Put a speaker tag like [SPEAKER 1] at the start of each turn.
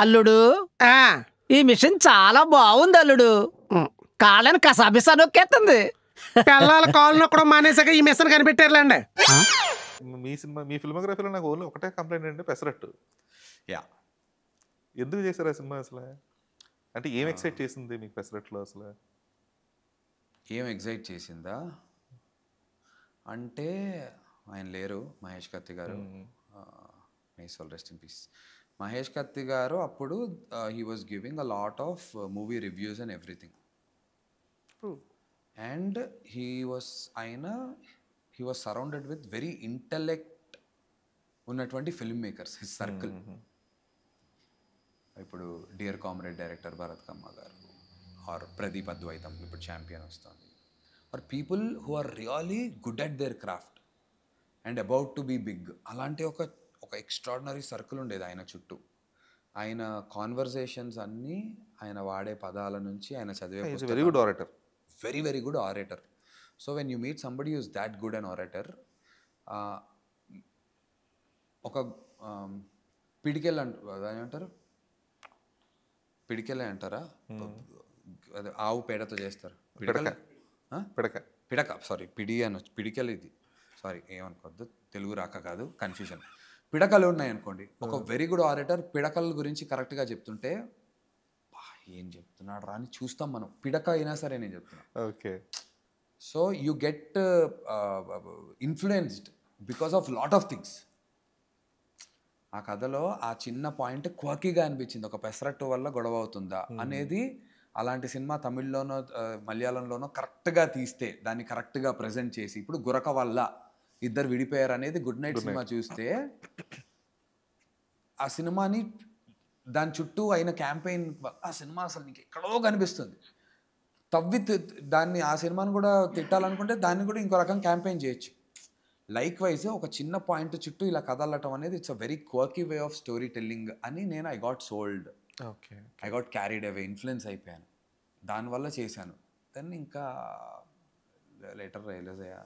[SPEAKER 1] అల్లుడు
[SPEAKER 2] ఆ,
[SPEAKER 1] ఈ మిషన్ చాలా బాగుంది అల్లుడు.
[SPEAKER 2] ఉమ్.
[SPEAKER 1] కాళ్ళని కసాబిసా నొక్కేస్తుంది.
[SPEAKER 2] పిల్లల కాళ్ళు నొక్కడం మానేసాక ఈ మిషన్ కనిపెట్టారులేండి.
[SPEAKER 3] మీ సినిమా మీ ఫిల్మోగ్రఫీలో నాకు ఓన్లీ ఒకటే కంప్లైంట్ అంటే పెసరట్టు.
[SPEAKER 4] యా
[SPEAKER 3] ఎందుకు చేశారు ఆ సినిమా అసలు? అంటే ఏం ఎక్సైట్ చేసింది మీకు పెసరట్లో అసలు?
[SPEAKER 4] ఏం ఎగ్జైట్ చేసిందా అంటే ఆయన లేరు మహేష్ కత్తి గారు. May soul rest in peace. Mahesh Kathi గారు అప్పుడు he was giving a lot of movie reviews and everything. And he was surrounded with very intellect ఉన్నటువంటి ఫిల్మ్ మేకర్స్ హిస్ సర్కిల్. ఇప్పుడు dear comrade director Bharat Kamma గారు ఆర్ ప్రదీప్ అద్వైతం ఇప్పుడు ఛాంపియన్ వస్తుంది. Are people who are really good at their craft and about to be big. అలాంటి ఒక extraordinary circle ఉండేది ఆయన చుట్టూ. ఆయన కాన్వర్జేషన్స్ అన్నీ, ఆయన వాడే పదాల నుంచి, ఆయన చదివే
[SPEAKER 3] very good orator.
[SPEAKER 4] Very very good orator. So when you meet somebody use that good an orator, ఒక పిడికెల్ ఏమంటారు, పిడికెలే అంటారా, అదే ఆవు పేడతో చేస్తారు పిడక, సారీ పిడి అనొచ్చు, పిడికెలు ఇది, సారీ ఏమనుకోవద్దు, తెలుగు రాక కాదు, కన్ఫ్యూజన్. పిడకలు ఉన్నాయి అనుకోండి, ఒక వెరీ గుడ్ ఆరేటర్ పిడకల గురించి కరెక్ట్గా చెప్తుంటే ఏం చెప్తున్నాడు రా అని చూస్తాం మనం. పిడక అయినా సరే నేను చెప్తున్నా.
[SPEAKER 3] Okay.
[SPEAKER 4] So you get influenced because of lot of things. ఆ కథలో ఆ చిన్న పాయింట్ క్వాకీగా అనిపించింది, ఒక పెసరట్టు వల్ల గొడవ అవుతుందా అనేది. అలాంటి సినిమా తమిళ్లోనో మలయాళంలోనో కరెక్ట్గా తీస్తే, దాన్ని కరెక్ట్గా ప్రజెంట్ చేసి, ఇప్పుడు గురక వల్ల ఇద్దరు విడిపోయారు అనేది గుడ్ నైట్ సినిమా చూస్తే, ఆ సినిమాని దాని చుట్టూ అయిన క్యాంపెయిన్, ఆ సినిమా అసలు నీకు ఎక్కడో కనిపిస్తుంది. తవ్వి దాన్ని, ఆ సినిమాని కూడా తిట్టాలనుకుంటే దాన్ని కూడా ఇంకో రకం క్యాంపెయిన్ చేయొచ్చు. లైక్ వైజ్ ఒక చిన్న పాయింట్ చుట్టూ ఇలా కదలటం అనేది it's a very quirky way of story telling అని నేను I got sold, I got carried away, influence అయిపోయాను, దానివల్ల చేశాను. దాన్ని ఇంకా లేటర్ రియలైజ్ అయ్యా